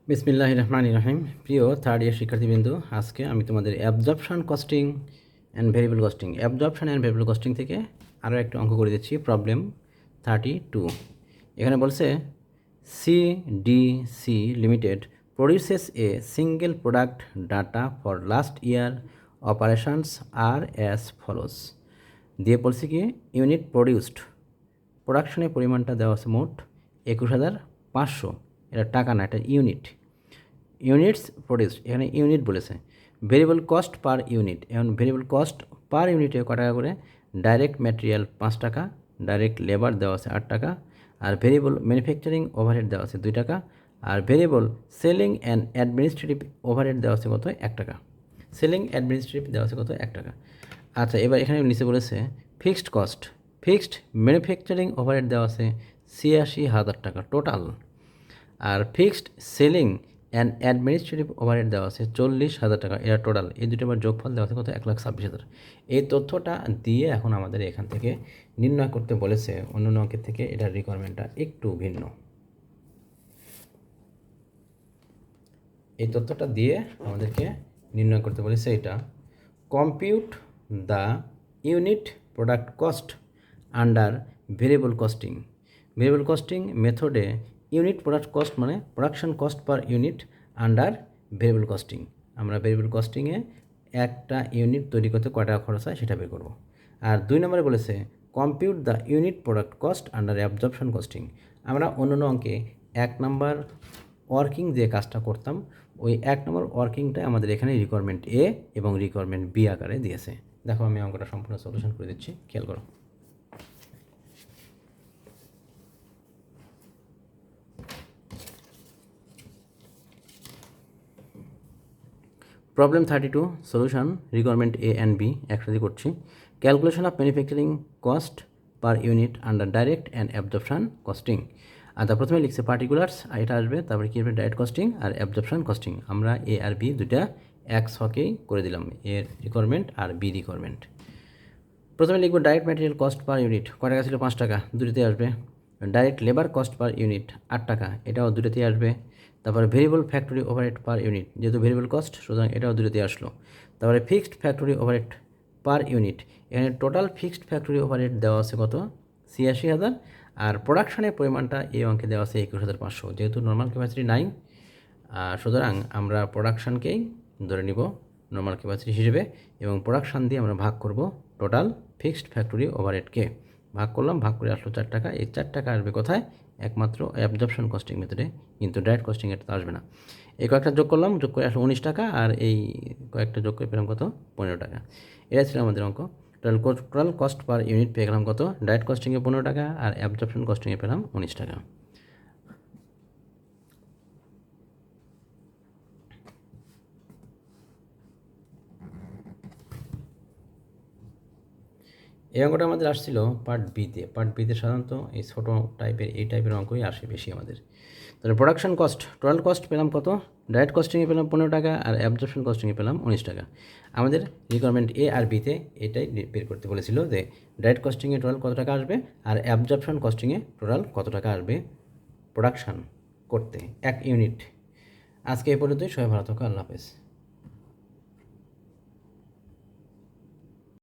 বিসমিল্লাহির রহমানির রহিম। প্রিয় থার্ড ইয়ার শিক্ষার্থীবৃন্দ, আজকে আমি তোমাদের absorption costing and variable costing থেকে আরও একটা অঙ্ক করে দিচ্ছি। প্রবলেম 32। এখানে বলছে CDC limited produces a single product data for last year operations are as follows. দিয়ে বলছে কি ইউনিট প্রডিউসড, প্রোডাকশনের পরিমাণটা দেওয়া আছে মোট 21,500। এটা টাকা না, এটা ইউনিটস প্রডিউসড, এখানে ইউনিট বলেছে। ভেরিয়েবল কস্ট পার ইউনিট, এখন ভেরিয়েবল কস্ট পার ইউনিটে ক টাকা করে? ডাইরেক্ট ম্যাটেরিয়াল 5 টাকা, ডাইরেক্ট লেবার দেওয়া আছে 8 টাকা, আর ভেরিয়েবল ম্যানুফ্যাকচারিং ওভারহেড দেওয়া আছে 2 টাকা, আর variable selling and administrative overhead দেওয়া আছে কত? 1 টাকা। সেলিং অ্যাডমিনিস্ট্রেটিভ দেওয়া আছে কত? 1 টাকা। আচ্ছা, এবার এখানে নিচে বলেছে ফিক্সড ম্যানুফ্যাকচারিং ওভারহেড দেওয়া আছে 86,000 টাকা টোটাল, আর fixed selling and administrative overhead দেওয়া আছে 40,000 টাকা। এরা টোটাল, এই দুটো আবার যোগফল দেওয়া আছে কত? 1,26,000। এই তথ্যটা দিয়ে এখন আমাদের এখান থেকে নির্ণয় করতে বলেছে। অন্য অঙ্কের থেকে এটার রিকোয়ারমেন্টটা একটু ভিন্ন। এই তথ্যটা দিয়ে আমাদেরকে নির্ণয় করতে বলেছে এটা, compute the unit product cost under variable costing মেথডে ইউনিট প্রোডাক্ট কস্ট মানে production cost per unit under variable costing. আমরা ভেরিয়েবল কস্টিংয়ে একটা ইউনিট তৈরি করতে কয় টাকা খরচ হয় সেটা বের করব। আর 2 নম্বরে বলেছে compute the unit product cost under absorption costing. আমরা অন্য অঙ্কে 1 নম্বর ওয়ার্কিং যে কাজটা করতাম, ওই 1 নম্বর ওয়ার্কিংটা আমাদের এখানে রিকোয়ারমেন্ট এ এবং রিকোয়ারমেন্ট বি আকারে দিয়েছে। দেখো, আমি অঙ্কটা সম্পূর্ণ সলিউশন করে দিচ্ছি, খেয়াল করো। Problem 32 solution, requirement A and B একসাথে করছি। Calculation of manufacturing cost per unit under direct and absorption costing. আর প্রথমে লিখছে পার্টিকুলার্স, এটা আসবে, তারপরে কী হবে? ডাইরেক্ট কস্টিং আর অ্যাবজর্পশন কস্টিং। আমরা এ আর বি দুইটা এক ছকেই করে দিলাম, এর রিকোয়ারমেন্ট আর বি রিকোয়ারমেন্ট। প্রথমে লিখবো direct material cost per unit, কয় টাকা ছিল? 5 টাকা, দুটোতেই আসবে। Direct labour cost per unit 8 টাকা, এটাও দুটোতেই আসবে। তারপরে variable factory overhead per unit, যেহেতু ভেরিয়েবল কস্ট সুতরাং এটাও দুটোতেই আসলো। তারপরে fixed factory overhead per unit, এখানে টোটাল ফিক্সড ফ্যাক্টরি ওভারহেড দেওয়া আছে কত? 86,000। আর প্রোডাকশনের পরিমাণটা এই অঙ্কে দেওয়া আছে 21,500। যেহেতু নর্মাল ক্যাপাসিটি নাই, সুতরাং আমরা প্রোডাকশানকেই ধরে নিব নর্মাল ক্যাপাসিটি হিসেবে, এবং প্রোডাকশান দিয়ে আমরা ভাগ করব টোটাল ফিক্সড ফ্যাক্টরি ওভারহেডকে। ভাগ করলাম, ভাগ করে আসলো 4 টাকা। এই 4 টাকা আসবে কোথায়? একমাত্র অ্যাবজর্পশন কস্টিং মেথডে, কিন্তু ডাইরেক্ট কস্টিং এটা আসবে না। এই কয়েকটা যোগ করলাম, যোগ করে আসলো 19 টাকা, আর এই কয়েকটা যোগ করে পেলাম কত? 15 টাকা। এটা ছিল আমাদের অঙ্ক। টোটাল কস্ট পার ইউনিট পেয়ে গেলাম কত? ডাইরেক্ট কস্টিংয়ে 15 টাকা আর অ্যাবজর্পশন কস্টিংয়ে পেলাম 19 টাকা। এই অঙ্কটা আমাদের আসছিল পার্ট বিতে সাধারণত এই ছোটো টাইপের অঙ্কই আসে বেশি আমাদের। তাহলে প্রোডাকশন কস্ট, টোটাল কস্ট পেলাম কত? ডাইরেক্ট কস্টিংয়ে পেলাম 15 টাকা আর অ্যাবজর্পশন কস্টিংয়ে পেলাম 19 টাকা। আমাদের রিকোয়ারমেন্ট এ আর বিতে এটাই বের করতে বলেছিল যে ডাইরেক্ট কস্টিংয়ে টোটাল কত টাকা আসবে আর অ্যাবজর্পশন কস্টিংয়ে টোটাল কত টাকা আসবে প্রোডাকশান করতে 1 ইউনিট। আজকে এই পর্যন্তই, সবাই ভালো থাকো, আল্লাহ হাফেজ।